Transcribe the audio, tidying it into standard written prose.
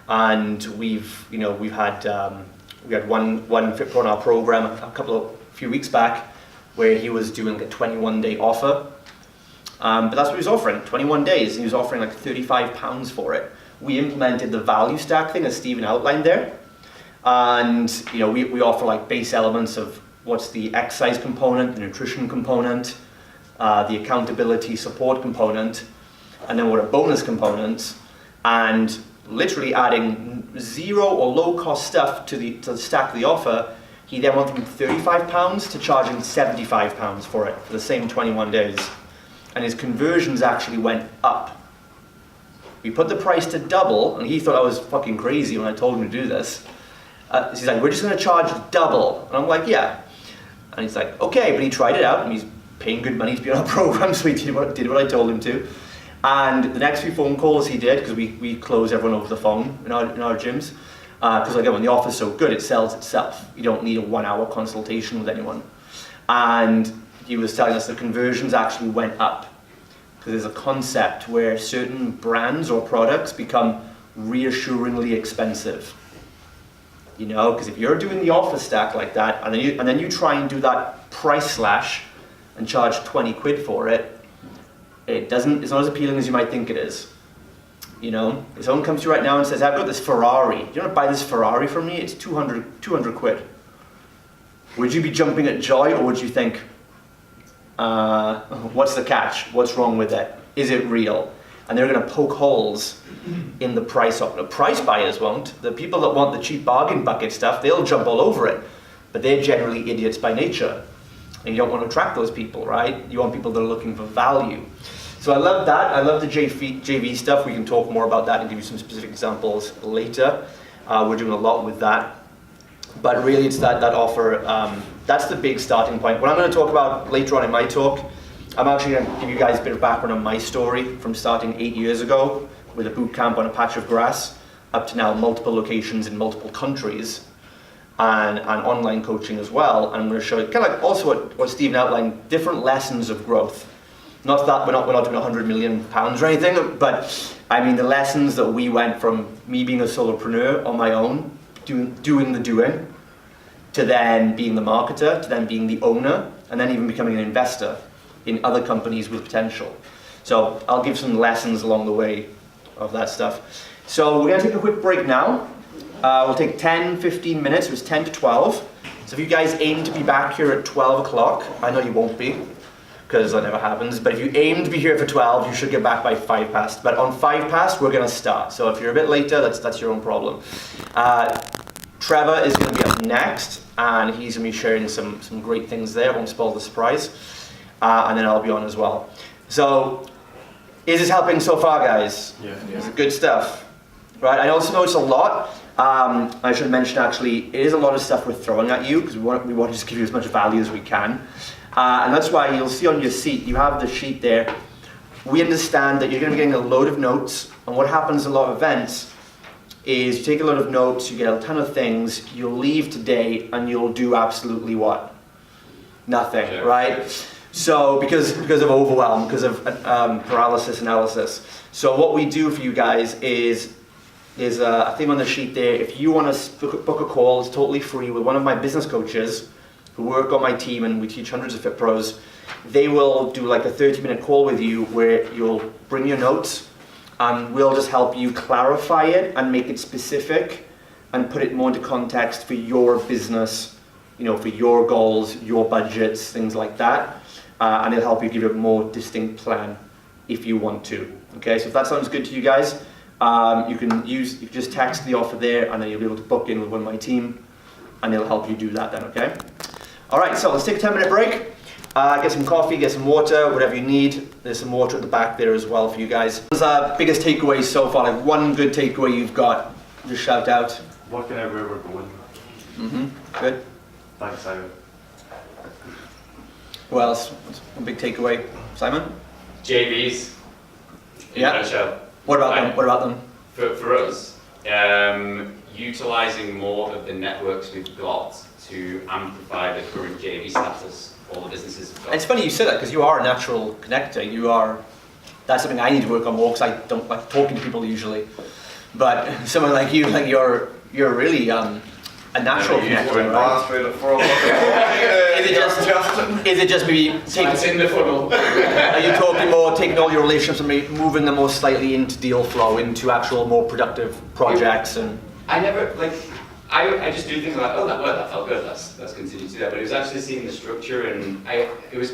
and we had one FitPro in our program a few weeks back where he was doing a 21-day offer. But that's what he was offering, 21 days, and he was offering like £35 for it. We implemented the value stack thing as Stephen outlined there. And we offer like base elements of what's the exercise component, the nutrition component, the accountability support component, and then what are bonus components, and literally adding zero or low cost stuff to the stack of the offer. He then went from £35 to charging £75 for it for the same 21 days. And his conversions actually went up. We put the price to double, and he thought I was fucking crazy when I told him to do this. He's like, we're just going to charge double. And I'm like, yeah. And he's like, okay, but he tried it out, and he's paying good money to be on our program, so he did what I told him to. And the next few phone calls he did, because we close everyone over the phone in our gyms, because again, when the offer's so good, it sells itself. You don't need a 1-hour consultation with anyone. And he was telling us the conversions actually went up, because there's a concept where certain brands or products become reassuringly expensive. Because if you're doing the offer stack like that, and then you try and do that price slash and charge 20 quid for it, it's not as appealing as you might think it is. If someone comes to you right now and says, I've got this Ferrari, do you want to buy this Ferrari from me? It's 200 quid. Would you be jumping at joy, or would you think, what's the catch? What's wrong with it? Is it real? And they're going to poke holes in the price of it. The price buyers won't. The people that want the cheap bargain bucket stuff, they'll jump all over it. But they're generally idiots by nature. And you don't want to attract those people, right? You want people that are looking for value. So I love that. I love the JV stuff. We can talk more about that and give you some specific examples later. We're doing a lot with that. But really it's that offer, that's the big starting point. What I'm going to talk about later on in my talk, I'm actually going to give you guys a bit of background on my story from starting 8 years ago with a boot camp on a patch of grass up to now multiple locations in multiple countries and online coaching as well. And I'm going to show you kind of like also what Stephen outlined, different lessons of growth. Not that we're not doing £100 million or anything, but I mean the lessons that we went from me being a solopreneur on my own, doing the doing, to then being the marketer, to then being the owner, and then even becoming an investor in other companies with potential. So I'll give some lessons along the way of that stuff. So we're going to take a quick break now. We'll take 10-15 minutes. It was 10 to 12. So if you guys aim to be back here at 12 o'clock, I know you won't be, because that never happens, but if you aim to be here for 12, you should get back by 5 past. But on 5 past, we're going to start. So if you're a bit later, that's your own problem. Trevor is going to be up next, and he's going to be sharing some great things there. I won't spoil the surprise. And then I'll be on as well. So, is this helping so far, guys? Yeah. Is it good stuff? Right, I also noticed a lot. I should mention actually, it is a lot of stuff we're throwing at you, because we want to just give you as much value as we can. And that's why you'll see on your seat, you have the sheet there. We understand that you're going to be getting a load of notes, and what happens in a lot of events is you take a load of notes, you get a ton of things, you'll leave today, and you'll do absolutely what? Nothing, yeah. Right? So, because of overwhelm, because of paralysis analysis. So what we do for you guys is a thing on the sheet there. If you want to book a call, it's totally free with one of my business coaches who work on my team, and we teach hundreds of Fit Pros. They will do like a 30-minute call with you where you'll bring your notes, and we'll just help you clarify it and make it specific and put it more into context for your business, for your goals, your budgets, things like that. And it'll help you give a more distinct plan if you want to. Okay, so if that sounds good to you guys, you can just text the offer there, and then you'll be able to book in with one of my team, and it'll help you do that then, okay? All right, so let's take a 10-minute break. Get some coffee, get some water, whatever you need. There's some water at the back there as well for you guys. What's our biggest takeaways so far? Like one good takeaway you've got, just shout out. Working out where we're going. Good. Thanks, Simon. What else? What's a big takeaway? Simon? JVs. Yeah. What about them? For us, utilising more of the networks we've got to amplify the current JV status all the businesses have got. It's funny you say that, because you are a natural connector. That's something I need to work on more, because I don't like talking to people usually. But someone like you, like you're really a natural connector, right? Is it just maybe It's in the funnel. are you talking more taking all your relationships and maybe moving them more slightly into deal flow, into actual more productive projects and? I never, like, I just do things like, oh, that felt good, let's continue to do that. But it was actually seeing the structure, and it was